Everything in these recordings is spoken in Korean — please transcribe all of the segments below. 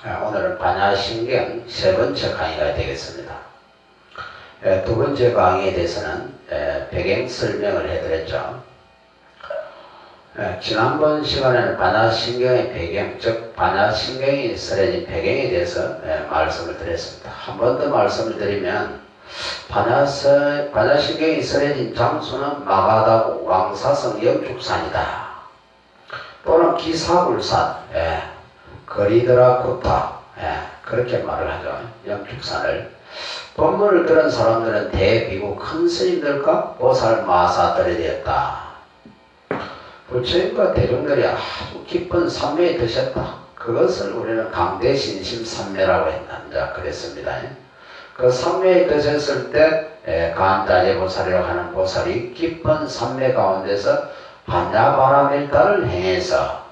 오늘은 반야신경 세 번째 강의가 되겠습니다. 두 번째 강의에 대해서는 배경 설명을 해드렸죠. 지난번 시간에는 반야신경의 배경, 즉 반야신경이 쓰러진 배경에 대해서 말씀을 드렸습니다. 한 번 더 말씀을 드리면 반야신경이 쓰러진 장소는 마가다고 왕사성 영축산이다. 또는 기사굴산, 거리드라쿠타, 그렇게 말을 하죠. 영축산을. 법문을 들은 사람들은 대비구 큰 스님들과 보살 마사들이 되었다. 부처님과 대중들이 아주 깊은 삼매에 드셨다. 그것을 우리는 강대신심삼매라고 했다. 그랬습니다. 그 삼매에 드셨을 때 간자재보살이라고 하는 보살이 깊은 삼매 가운데서 반야바라밀다를 행해서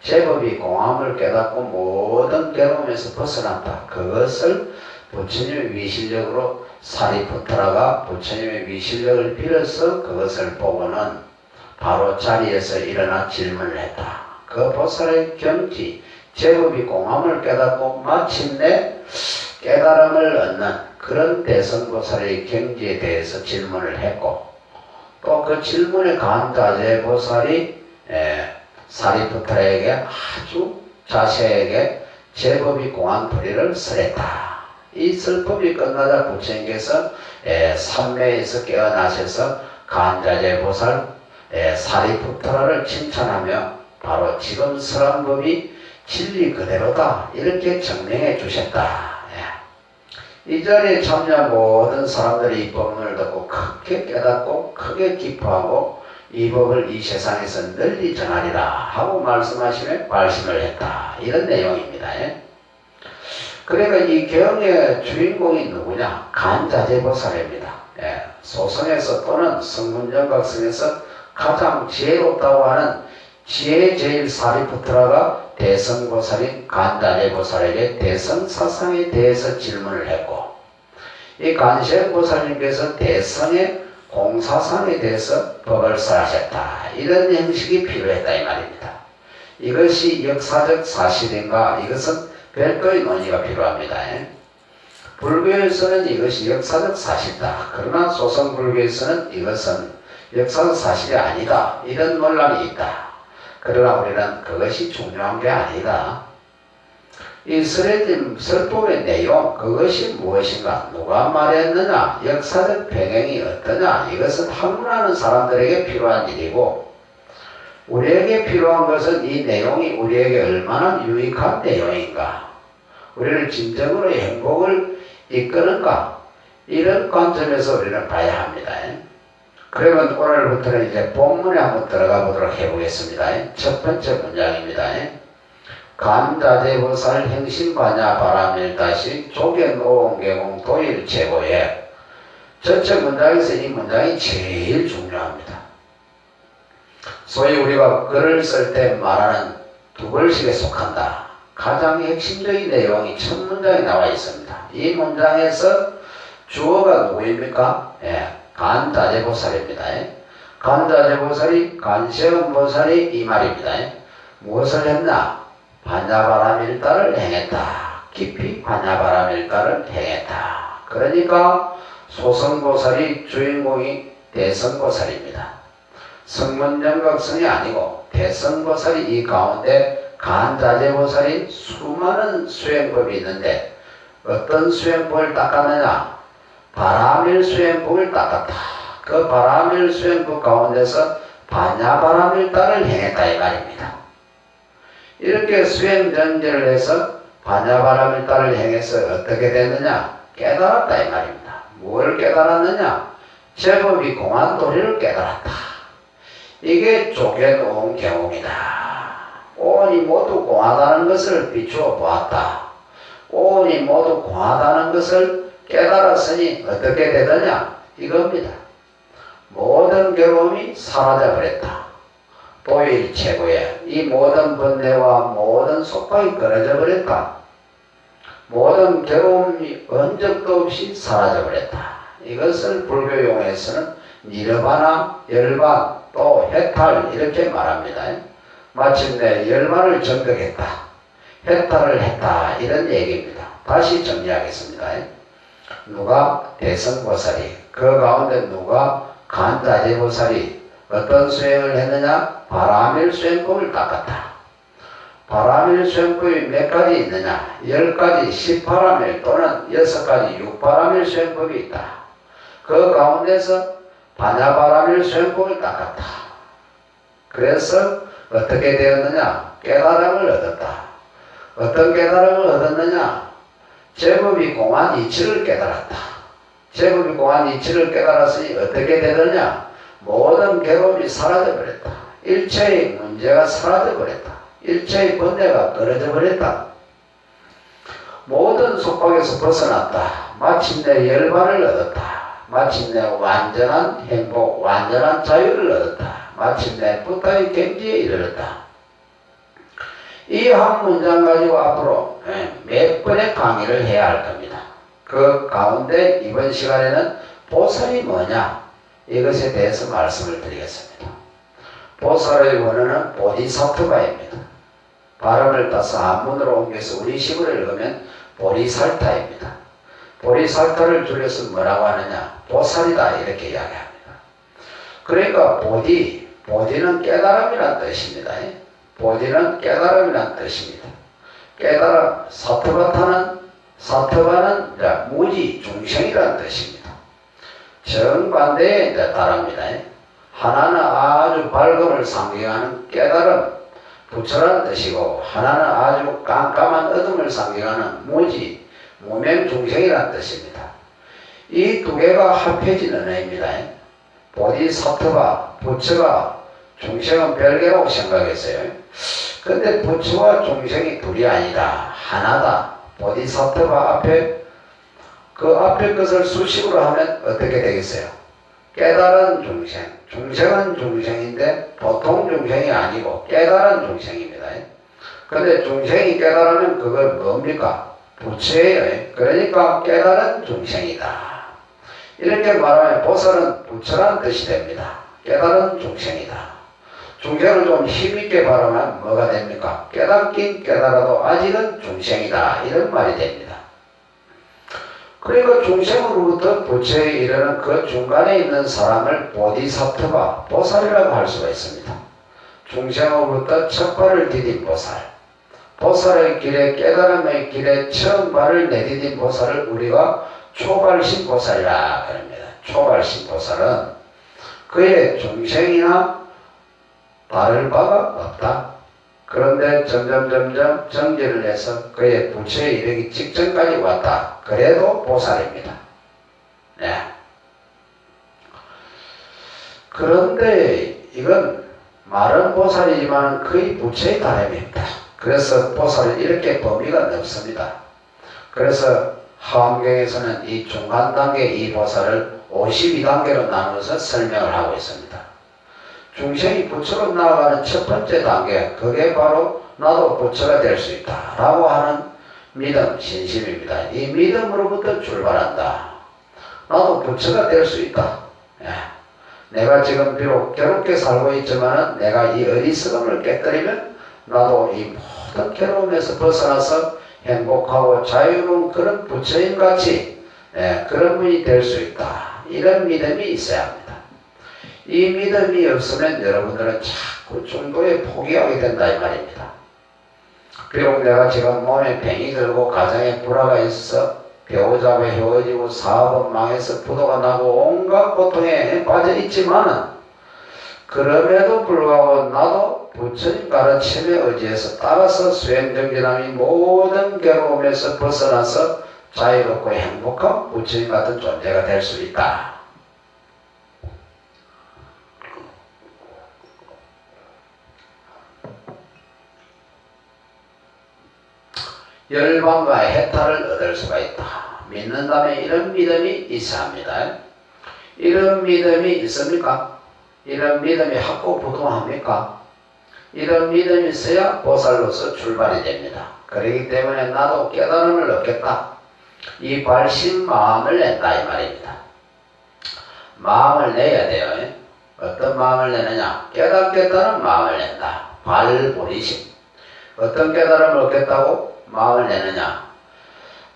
제법이 공함을 깨닫고 모든 괴로움에서 벗어난다. 그것을 부처님의 위실력으로 사리푸트라가 부처님의 위실력을 빌어서 그것을 보고는 바로 자리에서 일어나 질문을 했다. 그 보살의 경지, 제법이 공함을 깨닫고 마침내 깨달음을 얻는 그런 대성보살의 경지에 대해서 질문을 했고, 또 그 질문에 간자재보살이 사리푸트라에게 아주 자세하게 제법이 공한 도리를 설했다. 이 설법이 끝나자 부처님께서 삼매에서 깨어나셔서 간자재보살 사리푸트라를 칭찬하며 바로 지금 설한 법이 진리 그대로다 이렇게 증명해 주셨다. 이 자리에 참여한 모든 사람들이 이 법문을 듣고 크게 깨닫고 크게 기뻐하고 이 법을 이 세상에서 널리 전하리라 하고 말씀하시며 발심을 했다. 이런 내용입니다. 그러니까 이 경의 주인공이 누구냐? 간자재보살입니다. 소성에서 또는 성문정각성에서 가장 지혜롭다고 하는 지혜제일 사리푸트라가 대성보살인 간자재보살에게 대성사상에 대해서 질문을 했고, 이 간세음보살님께서 대성의 공사상에 대해서 법을 설하셨다. 이런 형식이 필요했다 이 말입니다. 이것이 역사적 사실인가? 이것은 별도의 논의가 필요합니다. 불교에서는 이것이 역사적 사실이다. 그러나 소성불교에서는 이것은 역사적 사실이 아니다. 이런 논란이 있다. 그러나 우리는 그것이 중요한 게 아니다. 이 설법의 내용, 그것이 무엇인가, 누가 말했느냐, 역사적 배경이 어떠냐, 이것은 학문하는 사람들에게 필요한 일이고, 우리에게 필요한 것은 이 내용이 우리에게 얼마나 유익한 내용인가, 우리를 진정으로 행복을 이끄는가, 이런 관점에서 우리는 봐야 합니다. 그러면 오늘부터는 이제 본문에 한번 들어가 보도록 해보겠습니다. 첫 번째 문장입니다. 간자재보살 행신반야 바라밀다시 조견오옹계공 도일체고에. 전체 문장에서 이 문장이 제일 중요합니다. 소위 우리가 글을 쓸 때 말하는 두 글씩에 속한다. 가장 핵심적인 내용이 첫 문장에 나와 있습니다. 이 문장에서 주어가 누구입니까? 간자재보살입니다. 간자재보살이 간세음보살이 이 말입니다. 무엇을 했나? 반야바라밀다를 행했다. 깊이 반야바라밀다를 행했다. 그러니까 소성보살이 주인공이 대성보살입니다. 성문정각성이 아니고 대성보살이 이 가운데 간자재보살이 수많은 수행법이 있는데 어떤 수행법을 닦았느냐? 바라밀 수행법을 닦았다. 그 바라밀 수행법 가운데서 반야바라밀다를 행했다 이 말입니다. 이렇게 수행전제를 해서 반야바라밀다를 행해서 어떻게 됐느냐? 깨달았다 이 말입니다. 뭘 깨달았느냐? 제법이 공한 도리를 깨달았다. 이게 조견오옹 경옥이다. 오온이 모두 공하다는 것을 비추어 보았다. 오온이 모두 공하다는 것을 깨달았으니 어떻게 되느냐? 이겁니다. 모든 괴로움이 사라져버렸다. 도일 최고에 이 모든 번뇌와 모든 속박이 끊어져 버렸다. 모든 괴로움이 흔적도 없이 사라져 버렸다. 이것을 불교 용어에서는 니르바나, 열반, 또 해탈 이렇게 말합니다. 마침내 열반을 정득했다. 해탈을 했다 이런 얘기입니다. 다시 정리하겠습니다. 누가 대성보살이, 그 가운데 누가 간자재보살이 어떤 수행을 했느냐? 바라밀 수행법을 닦았다. 바라밀 수행법이 몇 가지 있느냐? 10가지 10바라밀 또는 6가지 6바라밀 수행법이 있다. 그 가운데서 반야바라밀 수행법을 닦았다. 그래서 어떻게 되었느냐? 깨달음을 얻었다. 어떤 깨달음을 얻었느냐? 제법이 공한 이치를 깨달았다. 제법이 공한 이치를 깨달았으니 어떻게 되느냐? 모든 괴로움이 사라져버렸다. 일체의 문제가 사라져버렸다. 일체의 번뇌가 떨어져 버렸다. 모든 속박에서 벗어났다. 마침내 열반을 얻었다. 마침내 완전한 행복, 완전한 자유를 얻었다. 마침내 부타의 경지에 이르렀다. 이 한 문장 가지고 앞으로 몇 번의 강의를 해야 할 겁니다. 그 가운데 이번 시간에는 보살이 뭐냐? 이것에 대해서 말씀을 드리겠습니다. 보살의 원어는 보디사트바입니다. 발음을 따서 한문으로 옮겨서 우리식으로 읽으면 보리살타입니다. 보리살타를 줄여서 뭐라고 하느냐? 보살이다 이렇게 이야기합니다. 그러니까 보디는 깨달음이란 뜻입니다. 보디는 깨달음이란 뜻입니다. 깨달음, 사트바는 무지, 중생이란 뜻입니다. 정반대에 따릅니다. 하나는 아주 밝음을 상징하는 깨달음, 부처라는 뜻이고, 하나는 아주 깜깜한 어둠을 상징하는 무지, 무명중생이란 뜻입니다. 이 두 개가 합해지는 의미입니다. 보디사트바, 부처가 중생은 별개라고 생각했어요. 근데 부처와 중생이 둘이 아니다. 하나다. 보디사트바 앞에 그 앞에 것을 수식으로 하면 어떻게 되겠어요? 깨달은 중생. 중생은 중생인데 보통 중생이 아니고 깨달은 중생입니다. 근데 중생이 깨달으면 그걸 뭡니까? 부처예요. 그러니까 깨달은 중생이다. 이렇게 말하면 보살은 부처라는 뜻이 됩니다. 깨달은 중생이다. 중생을 좀 힘있게 발음하면 뭐가 됩니까? 깨닫긴 깨달아도 아직은 중생이다. 이런 말이 됩니다. 그러니까 중생으로부터 부처에 이르는 그 중간에 있는 사람을 보디사트바, 보살이라고 할 수가 있습니다. 중생으로부터 첫 발을 디딘 보살, 보살의 길에, 깨달음의 길에 처음 발을 내디딘 보살을 우리가 초발신 보살이라 그럽니다. 초발신 보살은 그의 중생이나 다를 바가 없다. 그런데 점점 정제를 해서 그의 부처에 이르기 직전까지 왔다. 그래도 보살입니다. 네. 그런데 이건 말은 보살이지만 거의 부처의 다름입니다. 그래서 보살은 이렇게 범위가 넓습니다. 그래서 하암경에서는 이 중간 단계 이 보살을 52단계로 나누어서 설명을 하고 있습니다. 중생이 부처로 나아가는 첫 번째 단계, 그게 바로 나도 부처가 될 수 있다 라고 하는 믿음, 신심입니다. 이 믿음으로부터 출발한다. 나도 부처가 될 수 있다. 내가 지금 비록 괴롭게 살고 있지만 내가 이 어리석음을 깨뜨리면 나도 이 모든 괴로움에서 벗어나서 행복하고 자유로운 그런 부처님같이 그런 분이 될 수 있다. 이런 믿음이 있어야 합니다. 이 믿음이 없으면 여러분들은 자꾸 중도에 포기하게 된다 이 말입니다. 비록 내가 지금 몸에 병이 들고 가정에 불화가 있어서 배우자가 헤어지고 사업은 망해서 부도가 나고 온갖 고통에 빠져 있지만은 그럼에도 불구하고 나도 부처님 가르침에 의지해서 따라서 수행정진함이 모든 괴로움에서 벗어나서 자유롭고 행복한 부처님 같은 존재가 될 수 있다. 열반과 해탈을 얻을 수가 있다. 믿는다면 이런 믿음이 있어야 합니다. 이런 믿음이 있습니까? 이런 믿음이 확고부동합니까? 이런 믿음이 있어야 보살로서 출발이 됩니다. 그렇기 때문에 나도 깨달음을 얻겠다. 이 발심 마음을 낸다 이 말입니다. 마음을 내야 돼요. 어떤 마음을 내느냐? 깨닫겠다는 마음을 낸다. 발보리심. 어떤 깨달음을 얻겠다고 마음을 내느냐?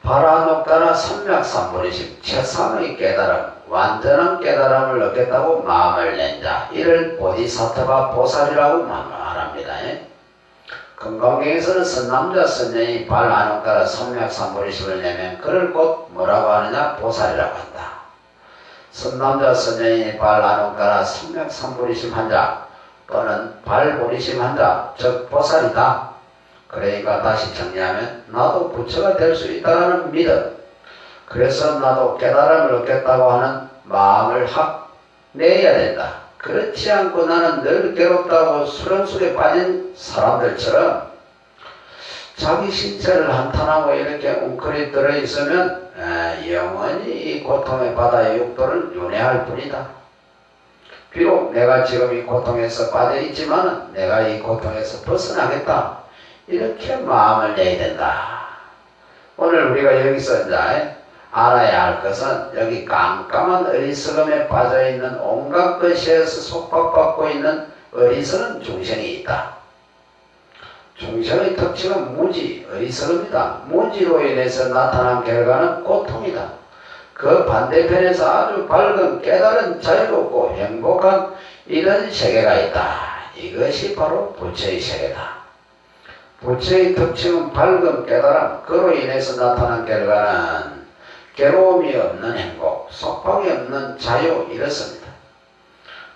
바라녹다나 선맥삼보리심 최상의 깨달음, 완전한 깨달음을 얻겠다고 마음을 낸다. 이를 보디사트바 보살이라고 말합니다. 건강경에서는 선남자 선녀이 발안옥다나 선맥삼보리심을 내면 그를 곧 뭐라고 하느냐? 보살이라고 한다. 선남자 선녀이 발안옥다나 선맥삼보리심 한자 또는 발보리심 한자 즉 보살이다. 그러니까 다시 정리하면 나도 부처가 될 수 있다는 믿음, 그래서 나도 깨달음을 얻겠다고 하는 마음을 확 내야 된다. 그렇지 않고 나는 늘 괴롭다고 수렁 속에 빠진 사람들처럼 자기 신체를 한탄하고 이렇게 웅크리 들어있으면 영원히 이 고통의 바다의 육도를 윤회할 뿐이다. 비록 내가 지금 이 고통에서 빠져있지만 내가 이 고통에서 벗어나겠다. 이렇게 마음을 내야 된다. 오늘 우리가 여기서 이제 알아야 할 것은 여기 깜깜한 어리석음에 빠져있는 온갖 것에서 속박받고 있는 어리석은 중생이 있다. 중생의 특징은 무지, 어리석음이다. 무지로 인해서 나타난 결과는 고통이다. 그 반대편에서 아주 밝은 깨달은 자유롭고 행복한 이런 세계가 있다. 이것이 바로 부처의 세계다. 부처의 특징은 밝은 깨달음, 그로 인해서 나타난 결과는 괴로움이 없는 행복, 속박이 없는 자유, 이렇습니다.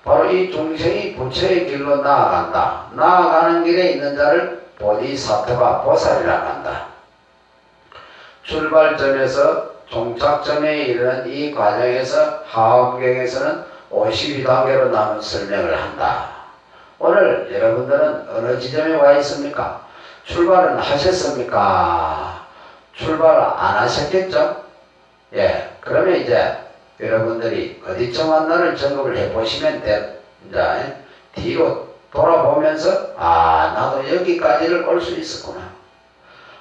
바로 이 중생이 부처의 길로 나아간다. 나아가는 길에 있는 자를 보디사트바 보살이라고 한다. 출발점에서 종착점에 이르는 이 과정에서 하엄경에서는 52단계로 나눈 설명을 한다. 오늘 여러분들은 어느 지점에 와 있습니까? 출발은 하셨습니까? 출발 안 하셨겠죠? 예, 그러면 이제 여러분들이 어디쯤 왔나를 점검을 해보시면 이제 뒤로 돌아보면서 나도 여기까지를 올 수 있었구나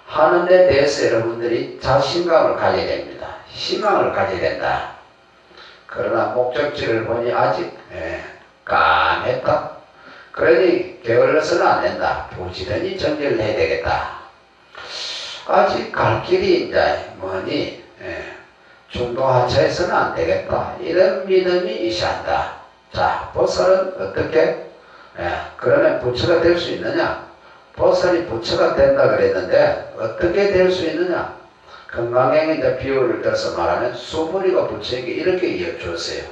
하는 데 대해서 여러분들이 자신감을 가져야 됩니다. 희망을 가져야 된다. 그러나 목적지를 보니 아직 까맸다. 그러니 게을러서는 안 된다. 부지런히 정리를 해야 되겠다. 아직 갈 길이 이제 뭐니 중도하차해서는 안 되겠다. 이런 믿음이 있어야 한다. 자, 보살은 어떻게? 그러면 부처가 될 수 있느냐? 보살이 부처가 된다 그랬는데 어떻게 될 수 있느냐? 건강경에 이제 비유를 들어서 말하면 수부리가 부처에게 이렇게 이어주었어요.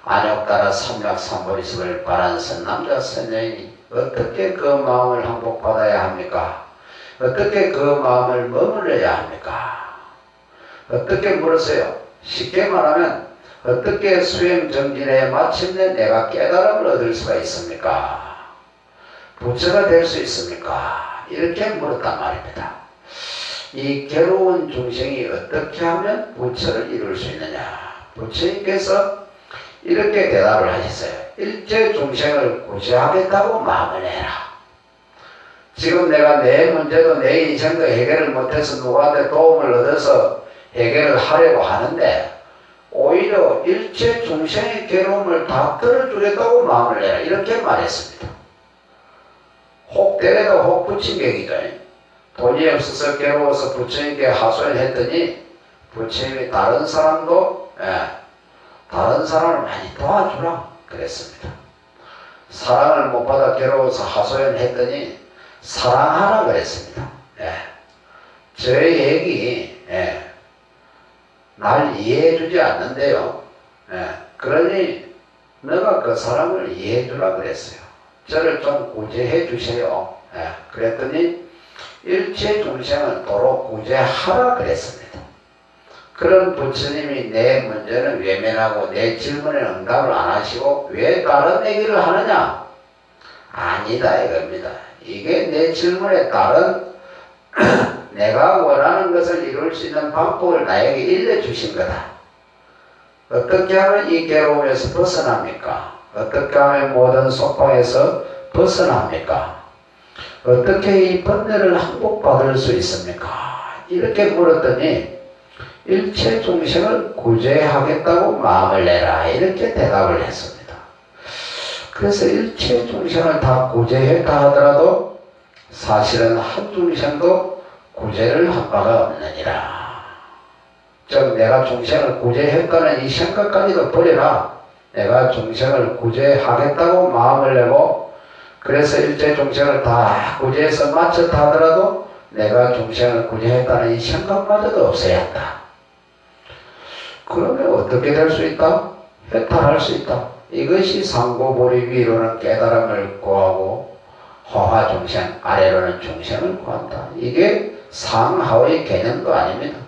안욕따라 삼맥삼보리심을 바란 선남자 선녀이니 어떻게 그 마음을 항복받아야 합니까? 어떻게 그 마음을 머물러야 합니까? 어떻게 물으세요? 쉽게 말하면 어떻게 수행정진에 마침내 내가 깨달음을 얻을 수가 있습니까? 부처가 될 수 있습니까? 이렇게 물었단 말입니다. 이 괴로운 중생이 어떻게 하면 부처를 이룰 수 있느냐? 부처님께서 이렇게 대답을 하셨어요. 일체 중생을 구제하겠다고 마음을 해라. 지금 내가 내 문제도 내 인생도 해결을 못해서 누구한테 도움을 얻어서 해결을 하려고 하는데 오히려 일체 중생의 괴로움을 다 떨어주겠다고 마음을 내라. 이렇게 말했습니다. 혹 때려도 혹 부침객이죠. 돈이 없어서 괴로워서 부처님께 하소연 했더니 부처님이 다른 사람을 많이 도와주라 그랬습니다. 사랑을 못 받아 괴로워서 하소연 했더니 사랑하라 그랬습니다. 저의 얘기 날 이해해 주지 않는데요. 그러니 너가 그 사람을 이해해 주라 그랬어요. 저를 좀 구제해 주세요. 그랬더니 일체 중생은 도로 구제하라 그랬습니다. 그런 부처님이 내 문제는 외면하고 내 질문에 응답을 안 하시고 왜 다른 얘기를 하느냐? 아니다 이겁니다. 이게 내 질문에 다른 내가 원하는 것을 이룰 수 있는 방법을 나에게 일러주신 거다. 어떻게 하면 이 괴로움에서 벗어납니까? 어떻게 하면 모든 속박에서 벗어납니까? 어떻게 이 번뇌를 항복받을 수 있습니까? 이렇게 물었더니 일체 중생을 구제하겠다고 마음을 내라 이렇게 대답을 했습니다. 그래서 일체 중생을 다 구제했다 하더라도 사실은 한 중생도 구제를 한 바가 없느니라. 즉 내가 중생을 구제했다는 이 생각까지도 버려라. 내가 중생을 구제하겠다고 마음을 내고 그래서 일체 중생을 다 구제해서 마쳤다 하더라도 내가 중생을 구제했다는 이 생각마저도 없어야 한다. 그러면 어떻게 될 수 있다? 해탈할 수 있다. 이것이 상고보리 위로는 깨달음을 구하고 허화 중생, 아래로는 중생을 구한다. 이게 상하의 개념도 아닙니다.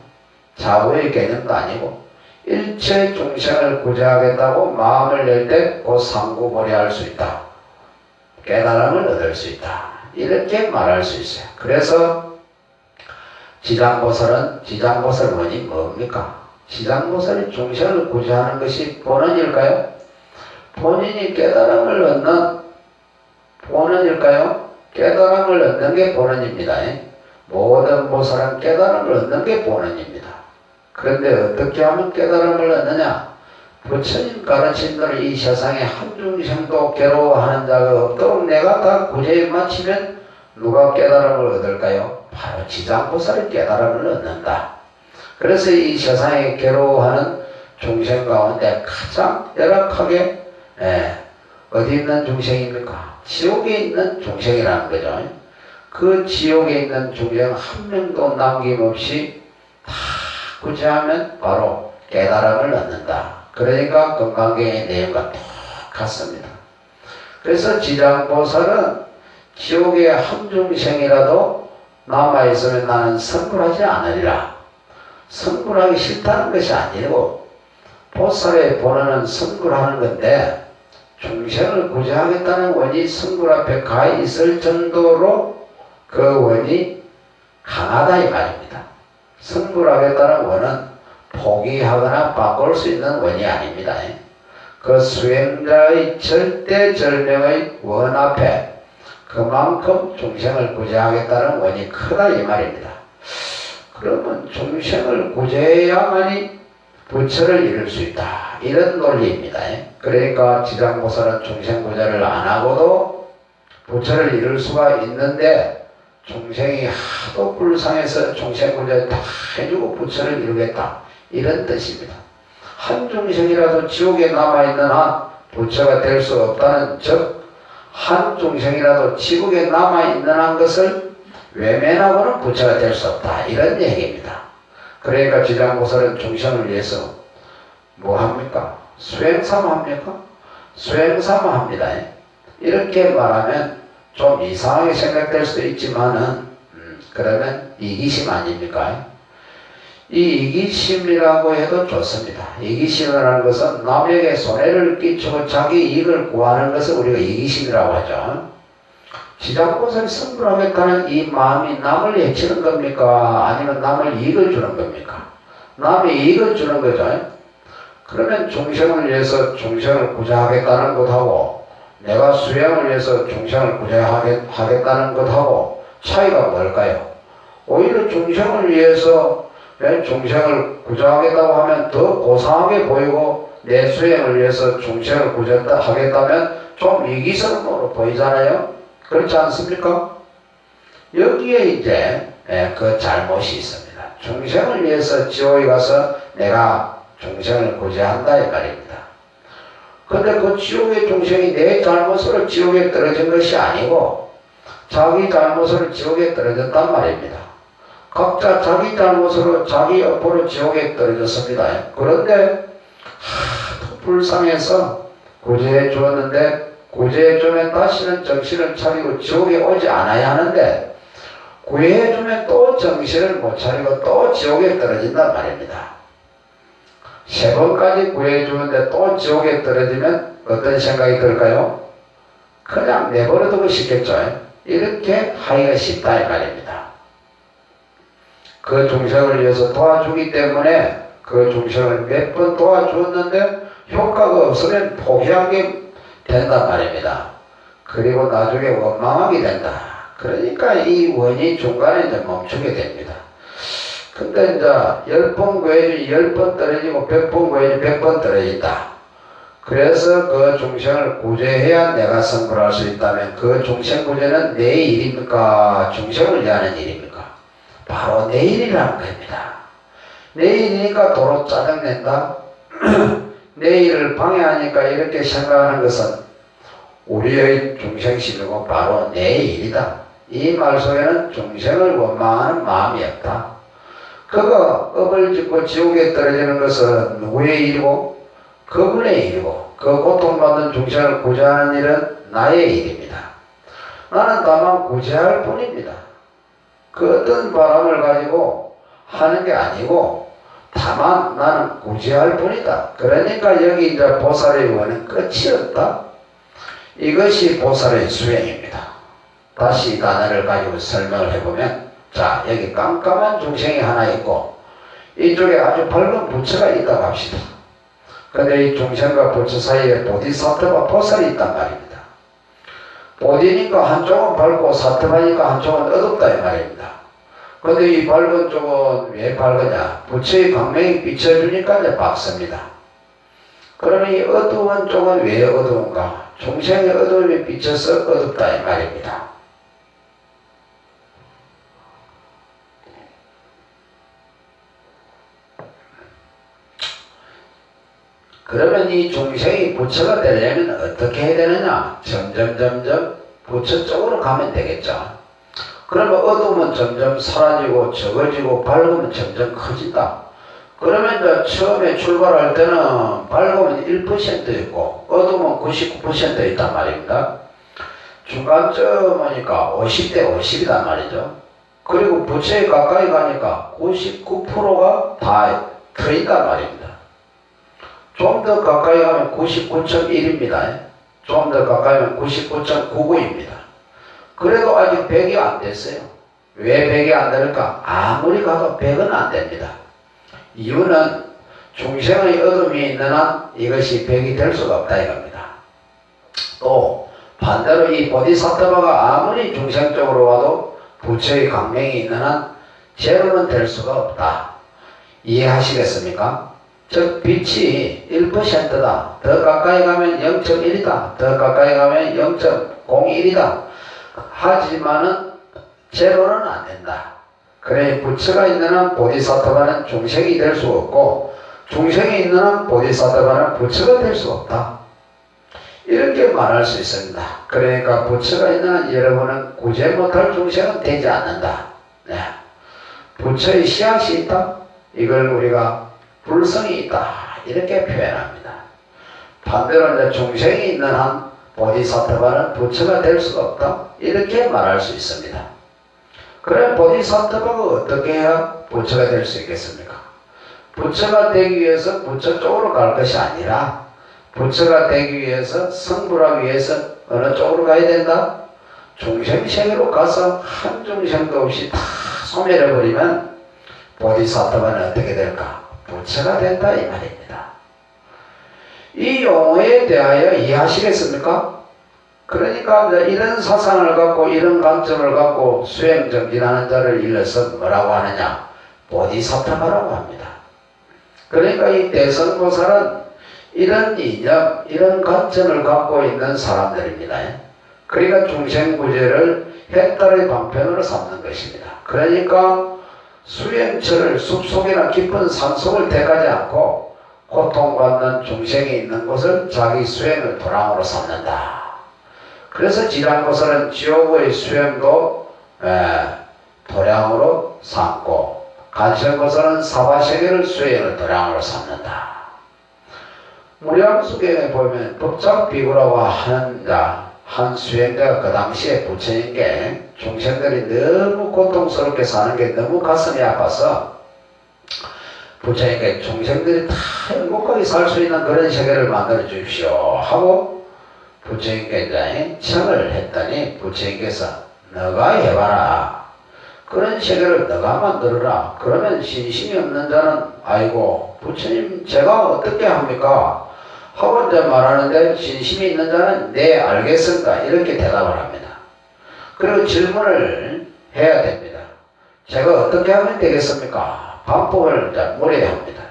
좌우의 개념도 아니고 일체 중생을 구제하겠다고 마음을 낼 때 곧 상고보리할 수 있다. 깨달음을 얻을 수 있다. 이렇게 말할 수 있어요. 그래서 지장보살은 지장보살 원이 뭡니까? 지장보살이 중생을 구제하는 것이 본원일까요? 본인이 깨달음을 얻는 본원일까요? 깨달음을 얻는 게 본원입니다. 모든 보살은 깨달음을 얻는 게 본원입니다. 그런데 어떻게 하면 깨달음을 얻느냐? 부처님 가르친 대로 이 세상에 한 중생도 괴로워하는 자가 없도록 내가 다 구제에 마치면 누가 깨달음을 얻을까요? 바로 지장보살이 깨달음을 얻는다. 그래서 이 세상에 괴로워하는 중생 가운데 가장 열악하게 어디 있는 중생입니까? 지옥에 있는 중생이라는 거죠. 그 지옥에 있는 중생 한 명도 남김없이 다 구제하면 바로 깨달음을 얻는다. 그러니까 금강경의 내용과 똑같습니다. 그래서 지장보살은 지옥에 한 중생이라도 남아있으면 나는 성불하지 않으리라. 성불하기 싫다는 것이 아니고 보살의 본원은 성불하는 건데 중생을 구제하겠다는 원이 성불 앞에 가 있을 정도로 그 원이 강하다 이 말입니다. 성불하겠다는 원은 포기하거나 바꿀 수 있는 원이 아닙니다. 그 수행자의 절대절명의 원 앞에 그만큼 중생을 구제하겠다는 원이 크다 이 말입니다. 그러면 중생을 구제해야만이 부처를 이룰 수 있다. 이런 논리입니다. 그러니까 지장보살은 중생 구제를 안 하고도 부처를 이룰 수가 있는데 중생이 하도 불쌍해서 중생 구제 다 해주고 부처를 이루겠다. 이런 뜻입니다. 한 중생이라도 지옥에 남아있는 한 부처가 될 수 없다는 즉 한 중생이라도 지옥에 남아있는 한 것을 외면하고는 부처가 될 수 없다. 이런 얘기입니다. 그러니까 지장보살은 중생을 위해서 뭐 합니까? 수행삼 합니까? 수행삼 합니다. 이렇게 말하면 좀 이상하게 생각될 수도 있지만은 그러면 이기심 아닙니까? 이 이기심이라고 해도 좋습니다. 이기심이라는 것은 남에게 손해를 끼치고 자기 이익을 구하는 것을 우리가 이기심이라고 하죠. 지장보살이 성불하겠다는 이 마음이 남을 해치는 겁니까? 아니면 남을 이익을 주는 겁니까? 남의 이익을 주는 거죠. 그러면 중생을 위해서 중생을 구제하겠다는 것하고 내가 수행을 위해서 중생을 구제하겠다는 것하고 차이가 뭘까요? 오히려 중생을 위해서 중생을 구제하겠다고 하면 더 고상하게 보이고 내 수행을 위해서 중생을 구제하겠다면 좀 이기성으로 보이잖아요. 그렇지 않습니까? 여기에 이제 그 잘못이 있습니다. 중생을 위해서 지옥에 가서 내가 중생을 구제한다 이 말입니다. 근데 그 지옥의 중생이 내 잘못으로 지옥에 떨어진 것이 아니고 자기 잘못으로 지옥에 떨어졌단 말입니다. 각자 자기 잘못으로 자기 업보로 지옥에 떨어졌습니다. 그런데 하도 불쌍해서 구제해 주었는데 구제해 주면 다시는 정신을 차리고 지옥에 오지 않아야 하는데 구해해 주면 또 정신을 못 차리고 또 지옥에 떨어진단 말입니다. 세 번까지 구해해 주는데 또 지옥에 떨어지면 어떤 생각이 들까요? 그냥 내버려 두고 싶겠죠. 이렇게 하기가 쉽다 이 말입니다. 그 중생을 위해서 도와주기 때문에 그 중생을 몇 번 도와주었는데 효과가 없으면 포기하게 된단 말입니다. 그리고 나중에 원망하게 된다. 그러니까 이 원이 중간에 이제 멈추게 됩니다. 근데 이제 10번 구해주니 10번 떨어지고 100번 구해주니 100번 떨어진다. 그래서 그 중생을 구제해야 내가 성불할 수 있다면 그 중생 구제는 내 일입니까? 중생을 위하는 일입니까? 바로 내 일이라는 겁니다. 내 일이니까 도로 짜증낸다? 내 일을 방해하니까 이렇게 생각하는 것은 우리의 중생심이고 바로 내 일이다. 이 말 속에는 중생을 원망하는 마음이 없다. 그가 업을 짓고 지옥에 떨어지는 것은 누구의 일이고? 그분의 일이고 그 고통받는 중생을 구제하는 일은 나의 일입니다. 나는 다만 구제할 뿐입니다. 그 어떤 바람을 가지고 하는 게 아니고 다만 나는 구제할 뿐이다. 그러니까 여기 이제 보살의 원은 끝이 없다. 이것이 보살의 수행입니다. 다시 이 단어를 가지고 설명을 해보면, 자, 여기 깜깜한 중생이 하나 있고 이쪽에 아주 밝은 부처가 있다고 합시다. 근데 이 중생과 부처 사이에 보디사트바 보살이 있단 말입니다. 보디니까 한쪽은 밝고 사트바니까 한쪽은 어둡다 이 말입니다. 근데 이 밝은 쪽은 왜 밝으냐? 부처의 광명이 비춰주니까 이제 밝습니다. 그러면 이 어두운 쪽은 왜 어두운가? 중생의 어두움이 비쳐서 어둡다 이 말입니다. 그러면 이 중생이 부처가 되려면 어떻게 해야 되느냐? 점점 부처 쪽으로 가면 되겠죠. 그러면 어두움은 점점 사라지고 적어지고 밝으면 점점 커진다. 그러면 이제 처음에 출발할 때는 밝으면 1%였고 어두움은 99% 있단 말입니다. 중간쯤이니까 50대 50이단 말이죠. 그리고 부처에 가까이 가니까 99%가 다 트인단 말입니다. 좀 더 가까이 가면 99.1입니다. 좀 더 가까이 가면 99.99입니다. 그래도 아직 100이 안 됐어요. 왜 100이 안 될까? 아무리 가도 100은 안 됩니다. 이유는 중생의 어둠이 있는 한 이것이 100이 될 수가 없다 이겁니다. 또 반대로 이 보디사트바가 아무리 중생적으로 와도 부처의 강명이 있는 한 제로는 될 수가 없다. 이해하시겠습니까? 즉 빛이 1%다. 더 가까이 가면 0.1이다. 더 가까이 가면 0.01이다. 하지만은 제로는 안 된다. 그래 부처가 있는 한 보디사트바는 중생이 될 수 없고 중생이 있는 한 보디사트바는 부처가 될 수 없다. 이렇게 말할 수 있습니다. 그러니까 부처가 있는 한 여러분은 구제 못할 중생은 되지 않는다. 네. 부처의 씨앗이 있다. 이걸 우리가 불성이 있다. 이렇게 표현합니다. 반대로 이제 중생이 있는 한 보디사트바는 부처가 될 수가 없다. 이렇게 말할 수 있습니다. 그래 보디사트바가 어떻게 해야 부처가 될 수 있겠습니까? 부처가 되기 위해서 부처 쪽으로 갈 것이 아니라 부처가 되기 위해서 성불하기 위해서 어느 쪽으로 가야 된다? 중생세계로 가서 한 중생도 없이 다 소멸해버리면 보디사트바는 어떻게 될까? 부처가 된다 이 말입니다. 이 용어에 대하여 이해하시겠습니까? 그러니까 이런 사상을 갖고 이런 관점을 갖고 수행정진하는 자를 일러서 뭐라고 하느냐? 보디사트바라고 합니다. 그러니까 이 대성보살은 이런 이념, 이런 관점을 갖고 있는 사람들입니다. 그러니까 중생구제를 핵달의 방편으로 삼는 것입니다. 그러니까 수행처를 숲속이나 깊은 산속을 택하지 않고 고통받는 중생이 있는 곳을 자기 수행을 도량으로 삼는다. 그래서 지장보살은 지옥의 수행도 도량으로 삼고 간생보살은 사바세계를 수행을 도량으로 삼는다. 무량수경에 보면 법장비구라고 하는 한 수행자가 그 당시에 부처님께 중생들이 너무 고통스럽게 사는 게 너무 가슴이 아파서 부처님께 중생들이 다 행복하게 살 수 있는 그런 세계를 만들어 주십시오 하고 부처님께 이제 청을 했더니 부처님께서 너가 해봐라. 그런 세계를 너가 만들어라. 그러면 신심이 없는 자는 아이고 부처님 제가 어떻게 합니까? 하고 이제 말하는데 신심이 있는 자는 네 알겠습니다. 이렇게 대답을 합니다. 그리고 질문을 해야 됩니다. 제가 어떻게 하면 되겠습니까? 방법을 이제 물어야 합니다.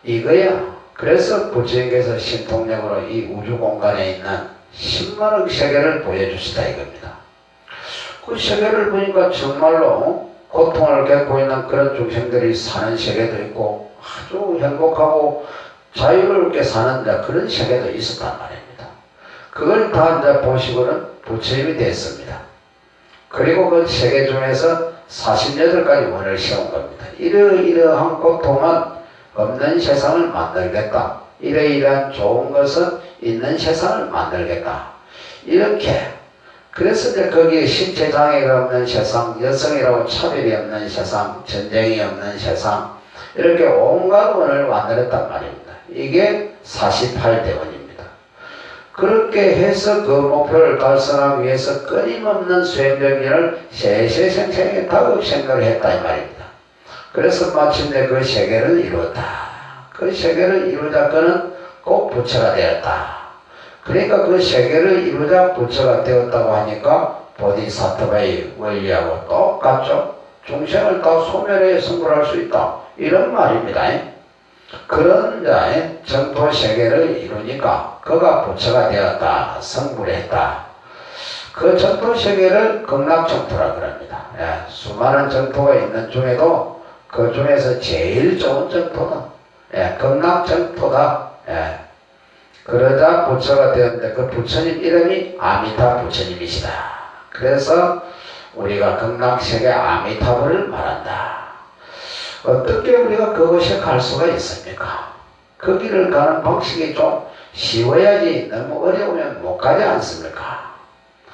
이거야 그래서 부처님께서 신통력으로 이 우주 공간에 있는 10만억 세계를 보여주시다 이겁니다. 그 세계를 보니까 정말로 고통을 겪고 있는 그런 중생들이 사는 세계도 있고 아주 행복하고 자유롭게 사는 그런 세계도 있었단 말입니다. 그걸 다 이제 보시고는 부처님이 됐습니다. 그리고 그 세계 중에서 48가지 원을 세운 겁니다. 이러이러한 고통은 없는 세상을 만들겠다. 이러이러한 좋은 것은 있는 세상을 만들겠다. 이렇게. 그래서 이제 거기에 신체장애가 없는 세상, 여성이라고 차별이 없는 세상, 전쟁이 없는 세상, 이렇게 온갖 원을 만들었단 말입니다. 이게 48대원입니다. 그렇게 해서 그 목표를 달성하기 위해서 끊임없는 수행정진을 세세생생에 다급생각을 했다 이 말입니다. 그래서 마침내 그 세계를 이루었다. 그 세계를 이루자 그는 꼭 부처가 되었다. 그러니까 그 세계를 이루자 부처가 되었다고 하니까 보디사트바의 원리하고 똑같죠. 중생을 다 소멸해 성불할 수 있다. 이런 말입니다. 그런 자의 정토 세계를 이루니까 그가 부처가 되었다. 성불했다. 그 정토 세계를 극락정토라 그럽니다. 수많은 정토가 있는 중에도 그 중에서 제일 좋은 정토다. 극락정토다. 그러자 부처가 되었는데 그 부처님 이름이 아미타 부처님이시다. 그래서 우리가 극락세계 아미타불을 말한다. 어떻게 우리가 그곳에 갈 수가 있습니까? 그 길을 가는 방식이 좀 쉬워야지 너무 어려우면 못 가지 않습니까?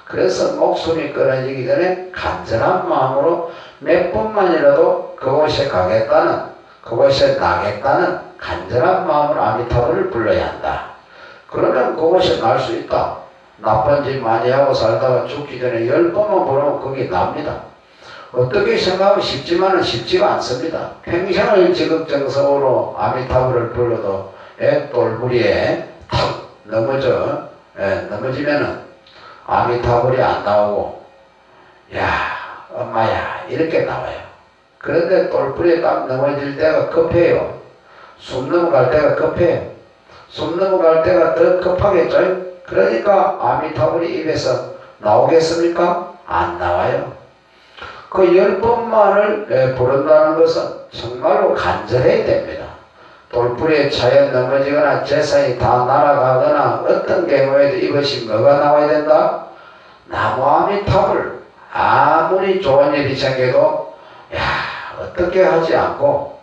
그래서 목숨이 끊어지기 전에 간절한 마음으로 몇 번만이라도 그곳에 가겠다는, 그곳에 나겠다는 간절한 마음으로 아미타불을 불러야 한다. 그러면 그곳에 날 수 있다. 나쁜 짓 많이 하고 살다가 죽기 전에 10번만 부르면 거기 납니다. 어떻게 생각하면 쉽지만은 쉽지가 않습니다. 평생을 지극정성으로 아미타불을 불러도 똘부리에 탁 넘어지면은 아미타불이 안 나오고 야 엄마야 이렇게 나와요. 그런데 똘부리에 딱 넘어질 때가 급해요. 숨 넘어갈 때가 급해요. 숨 넘어갈 때가 더 급하겠죠. 그러니까 아미타불이 입에서 나오겠습니까? 안 나와요. 그 10번만을 부른다는 것은 정말로 간절해야 됩니다. 돌불에 차에 넘어지거나 재산이 다 날아가거나 어떤 경우에도 이것이 뭐가 나와야 된다? 나무 아미타불. 아무리 좋은 일이 생겨도 어떻게 하지 않고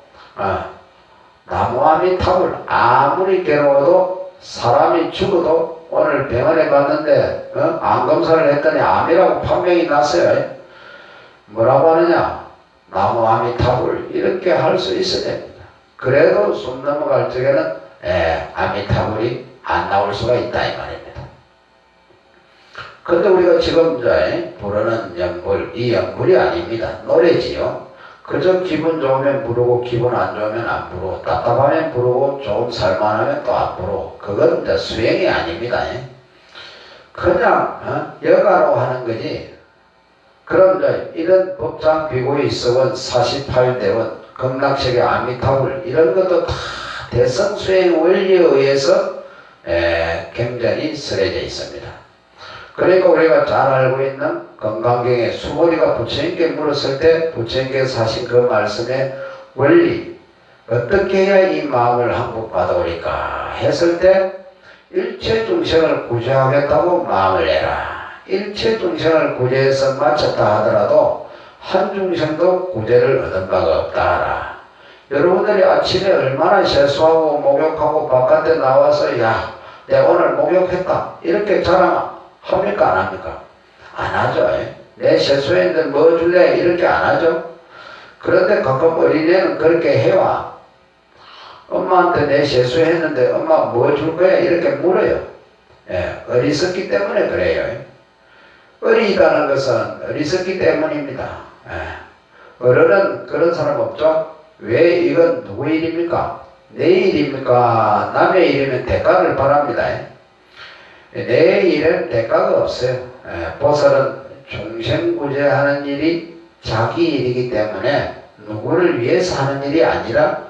나무 아미타불. 아무리 괴로워도 사람이 죽어도 오늘 병원에 갔는데 암 검사를 했더니 암이라고 판명이 났어요. 뭐라고 하느냐? 나무 아미타불. 이렇게 할 수 있어야 됩니다. 그래도 숨 넘어갈 적에는 아미타불이 안 나올 수가 있다 이 말입니다. 근데 우리가 지금 부르는 연불, 이 연불이 아닙니다. 노래지요. 그저 기분 좋으면 부르고 기분 안 좋으면 안 부르고 답답하면 부르고 좀 살만하면 또 안 부르고 그건 이제 수행이 아닙니다. 그냥 여가로 하는 거지. 그럼 이런 법장 비고의 서원 48대원 극락세계 아미타불 이런 것도 다 대성수행 원리에 의해서 경전이 설해져 있습니다. 그러니까 우리가 잘 알고 있는 건강경에 수고리가 부처님께 물었을 때 부처님께서 하신 그 말씀의 원리 어떻게 해야 이 마음을 항복받아오리까 했을 때 일체 중생을 구제하겠다고 마음을 내라. 일체 중생을 구제해서 마쳤다 하더라도 한 중생도 구제를 얻은 바가 없다 하라. 여러분들이 아침에 얼마나 세수하고 목욕하고 바깥에 나와서 야 내가 오늘 목욕했다 이렇게 자랑합니까 안 합니까? 안 하죠. 내 세수했는데 뭐 줄래 이렇게 안 하죠. 그런데 가끔 어린애는 그렇게 해와. 엄마한테 내 세수했는데 엄마 뭐 줄 거야 이렇게 물어요. 어리석기 때문에 그래요. 어리다는 것은 어리석기 때문입니다. 어른은 그런 사람 없죠? 왜 이건 누구의 일입니까? 내 일입니까? 남의 일이면 대가를 바랍니다. 내 일은 대가가 없어요. 보살은 중생구제하는 일이 자기 일이기 때문에 누구를 위해서 하는 일이 아니라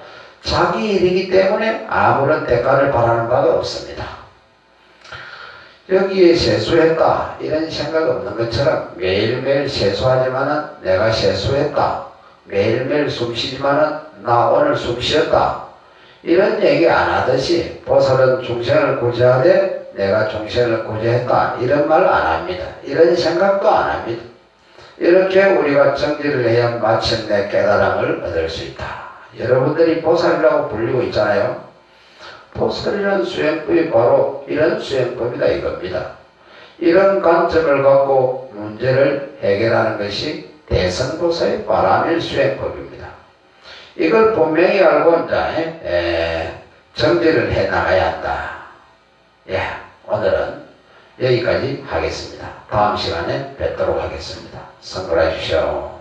자기 일이기 때문에 아무런 대가를 바라는 바가 없습니다. 여기에 세수했다 이런 생각 없는 것처럼 매일매일 세수하지만은 내가 세수했다, 매일매일 숨쉬지만은 나 오늘 숨쉬었다 이런 얘기 안 하듯이 보살은 중생을 구제하되 내가 중생을 구제했다 이런 말 안 합니다. 이런 생각도 안 합니다. 이렇게 우리가 정지를 해야 마침내 깨달음을 얻을 수 있다. 여러분들이 보살이라고 불리고 있잖아요. 보살이라는 수행법이 바로 이런 수행법이다 이겁니다. 이런 관점을 갖고 문제를 해결하는 것이 대선보살의 바람일 수행법입니다. 이걸 분명히 알고 이제 정지를 해 나가야 한다. 예, 오늘은 여기까지 하겠습니다. 다음 시간에 뵙도록 하겠습니다. 성불해 주시오.